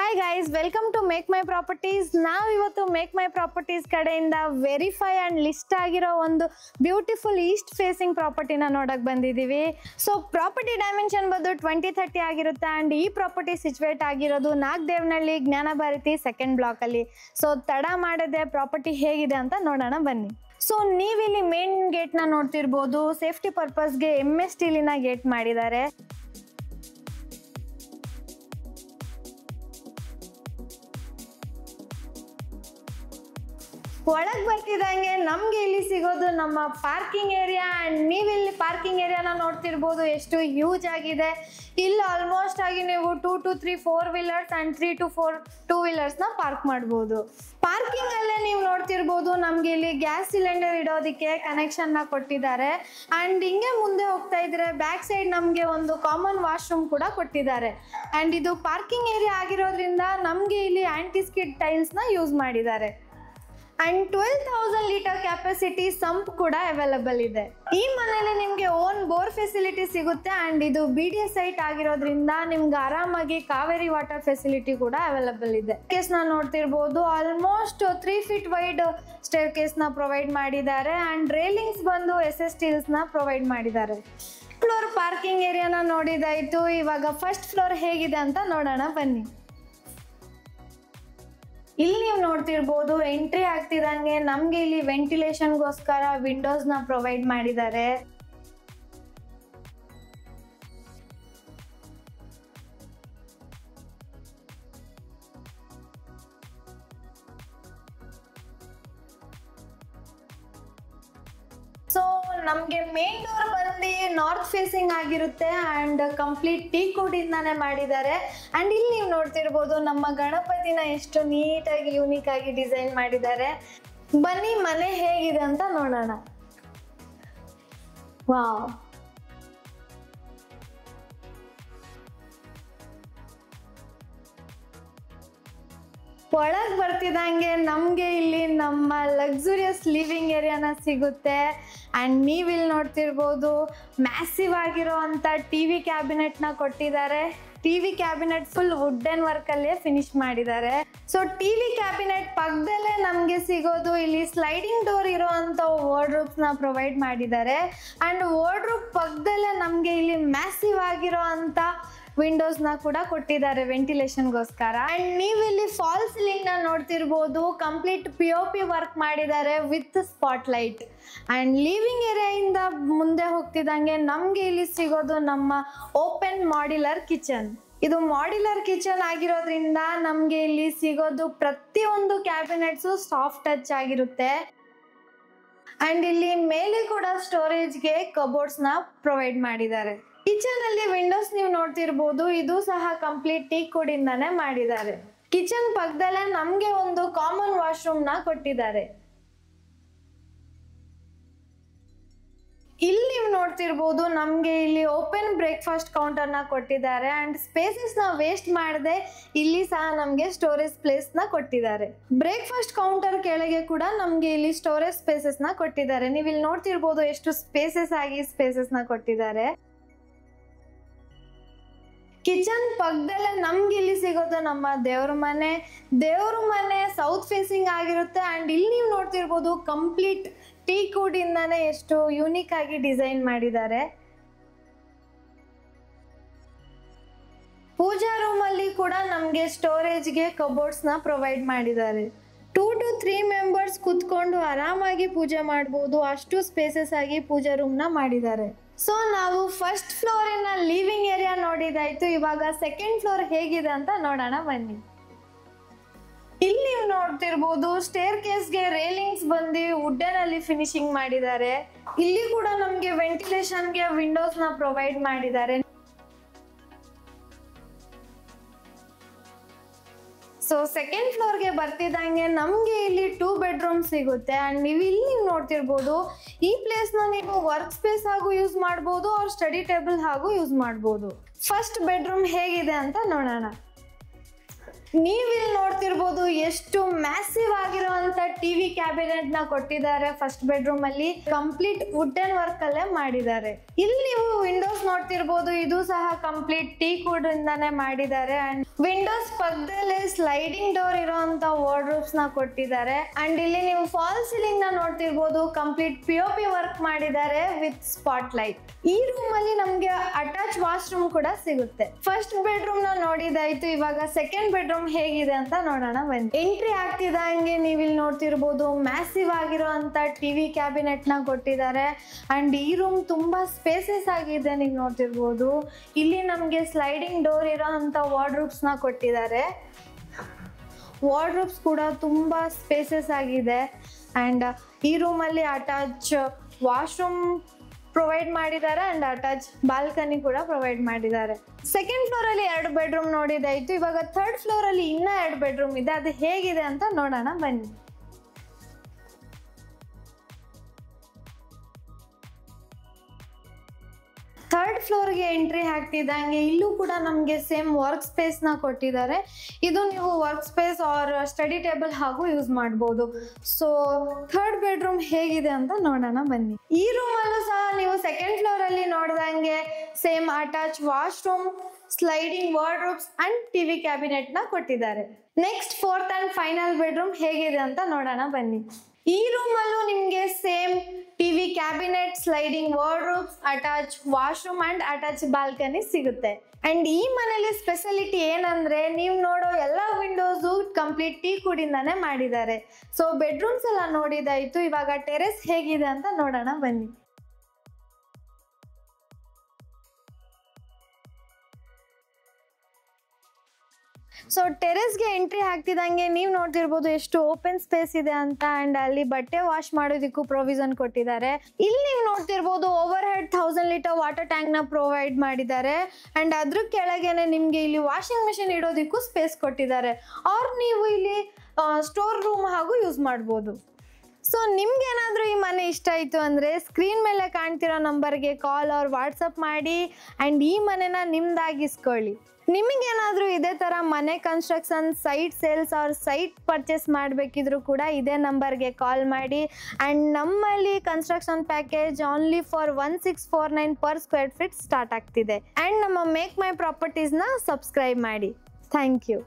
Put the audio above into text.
Hi guys, welcome to Make My Properties. ನಾವಿವತ್ತು Make My Properties ಕಡೆಯಿಂದ verify and list ಆಗಿರೋ ಒಂದು beautiful East facing ಪ್ರಾಪರ್ಟಿನ ನೋಡಕ್ಕೆ ಬಂದಿದ್ದೀವಿ. ಸೊ ಪ್ರಾಪರ್ಟಿ ಡೈಮೆನ್ಷನ್ ಬಂದು 2030 ಆಗಿರುತ್ತೆ ಆ್ಯಂಡ್ ಈ ಪ್ರಾಪರ್ಟಿ ಸಿಚುವೇಟ್ ಆಗಿರೋದು ನಾಗದೇವನಹಳ್ಳಿ ಜ್ಞಾನ ಭಾರತಿ ಸೆಕೆಂಡ್ ಬ್ಲಾಕಲ್ಲಿ. ಸೊ ತಡ ಮಾಡದೆ ಪ್ರಾಪರ್ಟಿ ಹೇಗಿದೆ ಅಂತ ನೋಡೋಣ ಬನ್ನಿ. ಸೊ ನೀವಿಲ್ಲಿ ಮೇನ್ ಗೇಟ್ನ ನೋಡ್ತಿರ್ಬೋದು. ಸೇಫ್ಟಿ ಪರ್ಪಸ್ಗೆ MS ಸ್ಟೀಲಿನ ಗೇಟ್ ಮಾಡಿದ್ದಾರೆ. ಒಳಗೆ ಬರ್ತಿದ್ದಂಗೆ ನಮ್ಗೆ ಇಲ್ಲಿ ಸಿಗೋದು ನಮ್ಮ ಪಾರ್ಕಿಂಗ್ ಏರಿಯಾ. ಆ್ಯಂಡ್ ನೀವಿಲ್ಲಿ ಪಾರ್ಕಿಂಗ್ ಏರಿಯಾನ ನೋಡ್ತಿರ್ಬೋದು ಎಷ್ಟು ಹ್ಯೂಜ್ ಆಗಿದೆ. ಇಲ್ಲಿ ಆಲ್ಮೋಸ್ಟ್ ಆಗಿ ನೀವು 2 to 3 4 ವೀಲರ್ಸ್ ಆ್ಯಂಡ್ 3 to 4 2 ವೀಲರ್ಸ್ನ ಪಾರ್ಕ್ ಮಾಡ್ಬೋದು. ಪಾರ್ಕಿಂಗ್ ಅಲ್ಲೇ ನೀವು ನೋಡ್ತಿರ್ಬೋದು ನಮ್ಗೆ ಇಲ್ಲಿ ಗ್ಯಾಸ್ ಸಿಲಿಂಡರ್ ಇಡೋದಕ್ಕೆ ಕನೆಕ್ಷನ್ನ ಕೊಟ್ಟಿದ್ದಾರೆ. ಆ್ಯಂಡ್ ಹಿಂಗೆ ಮುಂದೆ ಹೋಗ್ತಾ ಇದ್ರೆ ಬ್ಯಾಕ್ ಸೈಡ್ ನಮಗೆ ಒಂದು ಕಾಮನ್ ವಾಶ್ರೂಮ್ ಕೂಡ ಕೊಟ್ಟಿದ್ದಾರೆ. ಆ್ಯಂಡ್ ಇದು ಪಾರ್ಕಿಂಗ್ ಏರಿಯಾ ಆಗಿರೋದ್ರಿಂದ ನಮಗೆ ಇಲ್ಲಿ ಆಂಟಿ ಸ್ಕಿಡ್ ಟೈಲ್ಸ್ನ ಯೂಸ್ ಮಾಡಿದ್ದಾರೆ. ಅಂಡ್ 12,000 ಲೀಟರ್ ಕ್ಯಾಪಾಸಿಟಿ ಸಂಪ್ ಕೂಡ ಅವೈಲಬಲ್ ಇದೆ. ಈ ಮನೆಯಲ್ಲಿ ನಿಮಗೆ ಓನ್ ಬೋರ್ ಫೆಸಿಲಿಟಿ ಸಿಗುತ್ತೆ. ಅಂಡ್ ಇದು BDS ಸೈಟ್ ಆಗಿರೋದ್ರಿಂದ ನಿಮ್ಗೆ ಆರಾಮಾಗಿ ಕಾವೇರಿ ವಾಟರ್ ಫೆಸಿಲಿಟಿ ಕೂಡ ಅವೈಲಬಲ್ ಇದೆ. ಕೇಸ್ ನ ನೋಡ್ತಿರ್ಬೋದು, almost 3 feet wide staircase ನ ಪ್ರೊವೈಡ್ ಮಾಡಿದ್ದಾರೆ. ಅಂಡ್ ರೇಲಿಂಗ್ಸ್ ಬಂದು SS ಸ್ಟೀಲ್ಸ್ ನ ಪ್ರೊವೈಡ್ ಮಾಡಿದ್ದಾರೆ. ಫ್ಲೋರ್ ಪಾರ್ಕಿಂಗ್ ಏರಿಯಾನ ನೋಡಿದಾಯ್ತು. ಇವಾಗ ಫಸ್ಟ್ ಫ್ಲೋರ್ ಹೇಗಿದೆ ಅಂತ ನೋಡೋಣ ಬನ್ನಿ. ಇಲ್ಲಿ ನೀವು ನೋಡ್ತಿರ್ಬೋದು ಎಂಟ್ರಿ ಆಗ್ತಿದಂಗೆ ನಮ್ಗೆ ಇಲ್ಲಿ ವೆಂಟಿಲೇಷನ್ಗೋಸ್ಕರ ವಿಂಡೋಸ್ನ ಪ್ರೊವೈಡ್ ಮಾಡಿದ್ದಾರೆ. ಸೊ ನಮ್ಗೆ ಮೇನ್ ಡೋರ್ ಬಂದು ನಾರ್ತ್ ಫೇಸಿಂಗ್ ಆಗಿರುತ್ತೆ ಅಂಡ್ ಕಂಪ್ಲೀಟ್ ಟೀಕ್ವುಡ್ ಇಂದಾನೆ ಮಾಡಿದ್ದಾರೆ. ಅಂಡ್ ಇಲ್ಲಿ ನೀವು ನೋಡ್ತಿರ್ಬೋದು ನಮ್ಮ ಗಣಪತಿನ ಎಷ್ಟು ನೀಟಾಗಿ ಯೂನಿಕ್ ಆಗಿ ಡಿಸೈನ್ ಮಾಡಿದ್ದಾರೆ. ಬನ್ನಿ ಮನೆ ಹೇಗಿದೆ ಅಂತ ನೋಡೋಣ. ವಾವ್, ಒಳಗೆ ಬರ್ತಿದ್ದಂಗೆ ನಮಗೆ ಇಲ್ಲಿ ನಮ್ಮ ಲಕ್ಸುರಿಯಸ್ ಲಿವಿಂಗ್ ಏರಿಯಾನ ಸಿಗುತ್ತೆ. ಆ್ಯಂಡ್ ನೀವಿಲ್ಲಿ ನೋಡ್ತಿರ್ಬೋದು ಮ್ಯಾಸಿವ್ ಆಗಿರೋ ಅಂಥ TV ಕ್ಯಾಬಿನೆಟ್ನ ಕೊಟ್ಟಿದ್ದಾರೆ. TV ಕ್ಯಾಬಿನೆಟ್ ಫುಲ್ ವುಡನ್ ವರ್ಕಲ್ಲೇ ಫಿನಿಶ್ ಮಾಡಿದ್ದಾರೆ. ಸೊ TV ಕ್ಯಾಬಿನೆಟ್ ಪಕ್ಕದಲ್ಲೇ ನಮಗೆ ಸಿಗೋದು ಇಲ್ಲಿ ಸ್ಲೈಡಿಂಗ್ ಡೋರ್ ಇರೋ ಅಂಥ ವಾರ್ಡ್ರೋಬ್ಸ್ನ ಪ್ರೊವೈಡ್ ಮಾಡಿದ್ದಾರೆ. ಆ್ಯಂಡ್ ವಾರ್ಡ್ರೋಬ್ ಪಕ್ಕದಲ್ಲೇ ನಮಗೆ ಇಲ್ಲಿ ಮ್ಯಾಸಿವ್ ಆಗಿರೋ ಅಂಥ ವಿಂಡೋಸ್ನ ಕೂಡ ಕೊಟ್ಟಿದ್ದಾರೆ ವೆಂಟಿಲೇಷನ್ಗೋಸ್ಕರ. ಆ್ಯಂಡ್ ನೀವಿಲ್ಲಿ ಫಾಲ್ ಸೀಲಿಂಗ್ನ ನೋಡ್ತಿರ್ಬೋದು. ಕಂಪ್ಲೀಟ್ POP ವರ್ಕ್ ಮಾಡಿದ್ದಾರೆ with spot light. And living ಏರಿಯಾಯಿಂದ ಮುಂದೆ ಹೋಗ್ತಿದ್ದಂಗೆ ನಮಗೆ ಇಲ್ಲಿ ಸಿಗೋದು ನಮ್ಮ ಓಪನ್ ಮಾಡ್ಯುಲರ್ ಕಿಚನ್. ಇದು ಮಾಡ್ಯುಲರ್ ಕಿಚನ್ ಆಗಿರೋದ್ರಿಂದ ನಮಗೆ ಇಲ್ಲಿ ಸಿಗೋದು ಪ್ರತಿಯೊಂದು ಕ್ಯಾಬಿನೆಟ್ಸು ಸಾಫ್ಟ್ ಟಚ್ ಆಗಿರುತ್ತೆ. ಆ್ಯಂಡ್ ಇಲ್ಲಿ ಮೇಲೆ ಕೂಡ ಸ್ಟೋರೇಜ್ಗೆ ಕಬೋರ್ಡ್ಸ್ನ ಪ್ರೊವೈಡ್ ಮಾಡಿದ್ದಾರೆ. ಕಿಚನ್ ಅಲ್ಲಿ ವಿಂಡೋಸ್ ನೀವು ನೋಡ್ತಿರ್ಬೋದು, ಇದು ಸಹ ಕಂಪ್ಲೀಟ್ ಟೀಕ್ವುಡ್ ಇಂದಾನೆ ಮಾಡಿದ್ದಾರೆ. ಕಿಚನ್ ಪಕ್ಕದಲ್ಲೇ ನಮ್ಗೆ ಒಂದು ಕಾಮನ್ ವಾಶ್ರೂಮ್ ನ ಕೊಟ್ಟಿದ್ದಾರೆ. ಇಲ್ಲಿ ನೀವು ನೋಡ್ತಿರ್ಬೋದು ನಮ್ಗೆ ಇಲ್ಲಿ ಓಪನ್ ಬ್ರೇಕ್ಫಾಸ್ಟ್ ಕೌಂಟರ್ ನ ಕೊಟ್ಟಿದ್ದಾರೆ. ಅಂಡ್ ಸ್ಪೇಸಸ್ ನ ವೇಸ್ಟ್ ಮಾಡದೆ ಇಲ್ಲಿ ಸಹ ನಮ್ಗೆ ಸ್ಟೋರೇಜ್ ಪ್ಲೇಸ್ ನ ಕೊಟ್ಟಿದ್ದಾರೆ. ಬ್ರೇಕ್ಫಾಸ್ಟ್ ಕೌಂಟರ್ ಕೆಳಗೆ ಕೂಡ ನಮ್ಗೆ ಇಲ್ಲಿ ಸ್ಟೋರೇಜ್ ಸ್ಪೇಸಸ್ ನ ಕೊಟ್ಟಿದ್ದಾರೆ. ನೀವು ಇಲ್ಲಿ ನೋಡ್ತಿರ್ಬೋದು ಎಷ್ಟು ಸ್ಪೇಸಸ್ ಆಗಿ ಸ್ಪೇಸಸ್ ನ ಕೊಟ್ಟಿದ್ದಾರೆ. ಕಿಚನ್ ಪಕ್ಕದಲ್ಲೇ ನಮ್ಗೆ ಇಲ್ಲಿ ಸಿಗೋದು ನಮ್ಮ ದೇವ್ರ ಮನೆ ಸೌತ್ ಫೇಸಿಂಗ್ ಆಗಿರುತ್ತೆ. ಅಂಡ್ ಇಲ್ಲಿ ನೀವು ನೋಡ್ತಿರ್ಬೋದು ಕಂಪ್ಲೀಟ್ ಟೀಕ್ವುಡ್ ಇಂದಾನೆ ಎಷ್ಟು ಯೂನಿಕ್ ಆಗಿ ಡಿಸೈನ್ ಮಾಡಿದ್ದಾರೆ. ಪೂಜಾ ರೂಮ್ ಅಲ್ಲಿ ಕೂಡ ನಮ್ಗೆ ಸ್ಟೋರೇಜ್ಗೆ ಕಬೋರ್ಡ್ಸ್ ನ ಪ್ರೊವೈಡ್ ಮಾಡಿದ್ದಾರೆ. 2 to 3 ಮೆಂಬರ್ಸ್ ಕುತ್ಕೊಂಡು ಆರಾಮಾಗಿ ಪೂಜೆ ಮಾಡ್ಬೋದು, ಅಷ್ಟು ಸ್ಪೇಸಸ್ ಆಗಿ ಪೂಜಾ ರೂಮ್ ನ ಮಾಡಿದ್ದಾರೆ. ಸೊ ನಾವು ಫಸ್ಟ್ ಫ್ಲೋರಿನ ಲಿವಿಂಗ್ ಏರಿಯಾ ನೋಡಿದಾಯ್ತು. ಇವಾಗ ಸೆಕೆಂಡ್ ಫ್ಲೋರ್ ಹೇಗಿದೆ ಅಂತ ನೋಡೋಣ ಬನ್ನಿ. ಇಲ್ಲಿ ನೀವು ನೋಡ್ತಿರ್ಬೋದು ಸ್ಟೇರ್ ಕೇಸ್ಗೆ ರೇಲಿಂಗ್ಸ್ ಬಂದು ವುಡನ್ ಅಲ್ಲಿ ಫಿನಿಶಿಂಗ್ ಮಾಡಿದ್ದಾರೆ. ಇಲ್ಲಿ ಕೂಡ ನಮ್ಗೆ ವೆಂಟಿಲೇಷನ್ಗೆ ವಿಂಡೋಸ್ ನ ಪ್ರೊವೈಡ್ ಮಾಡಿದ್ದಾರೆ. ಸೊ ಸೆಕೆಂಡ್ ಫ್ಲೋರ್ಗೆ ಬರ್ತಿದ್ದಂಗೆ ನಮಗೆ ಇಲ್ಲಿ 2 ಬೆಡ್ರೂಮ್ ಸಿಗುತ್ತೆ. ಆ್ಯಂಡ್ ನೀವು ಇಲ್ಲಿ ನೋಡ್ತಿರ್ಬೋದು ಈ ಪ್ಲೇಸ್ನ ನೀವು ವರ್ಕ್ ಸ್ಪೇಸ್ ಹಾಗೂ ಯೂಸ್ ಮಾಡ್ಬೋದು, ಅವ್ರ ಸ್ಟಡಿ ಟೇಬಲ್ ಹಾಗೂ ಯೂಸ್ ಮಾಡ್ಬೋದು. ಫಸ್ಟ್ ಬೆಡ್ರೂಮ್ ಹೇಗಿದೆ ಅಂತ ನೋಡೋಣ. ನೀವಿಲ್ಲಿ ನೋಡ್ತಿರ್ಬೋದು ಎಷ್ಟು ಮ್ಯಾಸಿವ್ ಆಗಿರುವಂತ TV ಕ್ಯಾಬಿನೆಟ್ ನ ಕೊಟ್ಟಿದ್ದಾರೆ. ಫಸ್ಟ್ ಬೆಡ್ರೂಮ್ ಅಲ್ಲಿ ಕಂಪ್ಲೀಟ್ ವುಡನ್ ವರ್ಕ್ ಅಲ್ಲೇ ಮಾಡಿದ್ದಾರೆ. ಇಲ್ಲಿ ನೀವು ವಿಂಡೋಸ್ ನೋಡ್ತಿರ್ಬೋದು, ಇದು ಸಹ ಕಂಪ್ಲೀಟ್ ಟೀಕ್ವುಡ್ ಇಂದಾನೆ ಮಾಡಿದ್ದಾರೆ. ಅಂಡ್ ವಿಂಡೋಸ್ ಪಕ್ಕದಲ್ಲೇ ಸ್ಲೈಡಿಂಗ್ ಡೋರ್ ಇರೋಂಥ ವಾರ್ಡ್ರೋಬ್ಸ್ ನ ಕೊಟ್ಟಿದ್ದಾರೆ. ಅಂಡ್ ಇಲ್ಲಿ ನೀವು ಫಾಲ್ ಸೀಲಿಂಗ್ ನ ನೋಡ್ತಿರ್ಬೋದು, ಕಂಪ್ಲೀಟ್ POP ವರ್ಕ್ ಮಾಡಿದ್ದಾರೆ ವಿತ್ ಸ್ಪಾಟ್ ಲೈಟ್. ಈ ರೂಮ್ ಅಲ್ಲಿ ನಮ್ಗೆ ಅಟ್ಯಾಚ್ ವಾಶ್ರೂಮ್ ಕೂಡ ಸಿಗುತ್ತೆ. ಫಸ್ಟ್ ಬೆಡ್ರೂಮ್ ನ ನೋಡಿದಾಯ್ತು, ಇವಾಗ ಸೆಕೆಂಡ್ ಬೆಡ್ರೂಮ್ ಹೇಗಿದೆ ಅಂತ ನೋಡೋಣ ಬನ್ನಿ. ಎಂಟ್ರಿ ಆಗ್ತಿದ್ದಂಗೆ ನೀವು ಇಲ್ಲಿ ನೋಡ್ತಿರ್ಬೋದು ಮ್ಯಾಸಿವ್ ಆಗಿರುವಂತ ಟಿವಿ ಕ್ಯಾಬಿನೆಟ್ ನ ಕೊಟ್ಟಿದ್ದಾರೆ. ಅಂಡ್ ಈ ರೂಮ್ ತುಂಬಾ ಸ್ಪೇಸಸ್ ಆಗಿದೆ, ನೀವು ನೋಡ್ತಿರ್ಬೋದು. ಇಲ್ಲಿ ನಮ್ಗೆ ಸ್ಲೈಡಿಂಗ್ ಡೋರ್ ಇರೋ ಅಂತ ವಾರ್ಡ್ರೋಬ್ಸ್ ನ ಕೊಟ್ಟಿದ್ದಾರೆ. ವಾರ್ಡ್ರೋಬ್ಸ್ ಕೂಡ ತುಂಬಾ ಸ್ಪೇಸಸ್ ಆಗಿದೆ. ಅಂಡ್ ಈ ರೂಮ್ ಅಲ್ಲಿ ಅಟ್ಯಾಚ್ ವಾಶ್ರೂಮ್ ಪ್ರೊವೈಡ್ ಮಾಡಿದ್ದಾರೆ ಅಂಡ್ ಅಟ್ಯಾಚ್ ಬಾಲ್ಕನಿ ಕೂಡ ಪ್ರೊವೈಡ್ ಮಾಡಿದ್ದಾರೆ. ಸೆಕೆಂಡ್ ಫ್ಲೋರ್ ಅಲ್ಲಿ 2 ಬೆಡ್ರೂಮ್ ನೋಡಿದಾಯ್ತು. ಇವಾಗ ಥರ್ಡ್ ಫ್ಲೋರ್ ಅಲ್ಲಿ ಇನ್ನ 2 ಬೆಡ್ರೂಮ್ ಇದೆ, ಅದು ಹೇಗಿದೆ ಅಂತ ನೋಡೋಣ ಬನ್ನಿ. ಥರ್ಡ್ ಫ್ಲೋರ್ಗೆ ಎಂಟ್ರಿ ಆಗ್ತಿದ್ದಂಗೆ ಇಲ್ಲೂ ಕೂಡ ನಮಗೆ ಸೇಮ್ ವರ್ಕ್ ಸ್ಪೇಸ್ ನ ಕೊಟ್ಟಿದ್ದಾರೆ. ಇದು ನೀವು work space or study table ಹಾಗೂ ಯೂಸ್ ಮಾಡ್ಬೋದು. ಸೊ ಥರ್ಡ್ ಬೆಡ್ರೂಮ್ ಹೇಗಿದೆ ಅಂತ ನೋಡೋಣ ಬನ್ನಿ. ಈ ರೂಮ್ ಅಲ್ಲೂ ಸಹ ನೀವು ಸೆಕೆಂಡ್ ಫ್ಲೋರ್ ಅಲ್ಲಿ ನೋಡ್ದಂಗೆ same attach washroom, sliding wardrobes and TV cabinet ನ ಕೊಟ್ಟಿದ್ದಾರೆ. Next fourth and final bedroom ಹೇಗಿದೆ ಅಂತ ನೋಡೋಣ ಬನ್ನಿ. ಈ ರೂಮ್ ಅಲ್ಲೂ ನಿಮ್ಗೆ same TV cabinet, sliding wardrobes, attach washroom and attach balcony ಸಿಗುತ್ತೆ. ಅಂಡ್ ಈ ಮನೇಲಿ ಸ್ಪೆಷಾಲಿಟಿ ಏನಂದ್ರೆ ನೀವು ನೋಡೋ ಎಲ್ಲ ವಿಂಡೋಸು ಕಂಪ್ಲೀಟ್ ಟೀಕ್ ವುಡ್ಡಿಂದಾನೇ ಮಾಡಿದ್ದಾರೆ. ಸೊ ಬೆಡ್ರೂಮ್ಸ್ ಎಲ್ಲ ನೋಡಿದಾಯ್ತು, ಇವಾಗ ಟೆರೆಸ್ ಹೇಗಿದೆ ಅಂತ ನೋಡೋಣ ಬನ್ನಿ. ಸೊ ಟೆರೆಸ್ಗೆ ಎಂಟ್ರಿ ಆಗ್ತಿದ್ದಂಗೆ ನೀವು ನೋಡ್ತಿರ್ಬೋದು ಎಷ್ಟು ಓಪನ್ ಸ್ಪೇಸ್ ಇದೆ ಅಂತ. ಅಂಡ್ ಅಲ್ಲಿ ಬಟ್ಟೆ ವಾಶ್ ಮಾಡೋದಕ್ಕೂ ಪ್ರೊವಿಷನ್ ಕೊಟ್ಟಿದ್ದಾರೆ. ಇಲ್ಲಿ ನೀವು ನೋಡ್ತಿರ್ಬೋದು over head 1000 litre water tank ನ ಪ್ರೊವೈಡ್ ಮಾಡಿದ್ದಾರೆ. ಅಂಡ್ ಅದ್ರ ಕೆಳಗೇನೆ ನಿಮ್ಗೆ ಇಲ್ಲಿ ವಾಷಿಂಗ್ ಮಿಷಿನ್ ಇಡೋದಕ್ಕೂ ಸ್ಪೇಸ್ ಕೊಟ್ಟಿದ್ದಾರೆ. ಆರ್ ನೀವು ಇಲ್ಲಿ ಸ್ಟೋರ್ ರೂಮ್ ಹಾಗೂ ಯೂಸ್ ಮಾಡ್ಬೋದು. ಸೊ ನಿಮ್ಗೇನಾದರೂ ಈ ಮನೆ ಇಷ್ಟ ಆಯಿತು ಅಂದರೆ ಸ್ಕ್ರೀನ್ ಮೇಲೆ ಕಾಣ್ತಿರೋ ನಂಬರ್ಗೆ ಕಾಲ್ ಆರ್ ವಾಟ್ಸಪ್ ಮಾಡಿ ಆ್ಯಂಡ್ ಈ ಮನೆನ ನಿಮ್ದಾಗಿಸ್ಕೊಳ್ಳಿ. ನಿಮಗೇನಾದರೂ ಇದೇ ಥರ ಮನೆ construction, site sales or site purchase ಮಾಡಬೇಕಿದ್ರೂ ಕೂಡ ಇದೇ ನಂಬರ್ಗೆ ಕಾಲ್ ಮಾಡಿ. ಆ್ಯಂಡ್ ನಮ್ಮಲ್ಲಿ construction package only for 1649 per square feet start ಆಗ್ತಿದೆ. ಆ್ಯಂಡ್ ನಮ್ಮ ಮೇಕ್ ಮೈ ಪ್ರಾಪರ್ಟೀಸ್ನ ಸಬ್ಸ್ಕ್ರೈಬ್ ಮಾಡಿ. Thank you.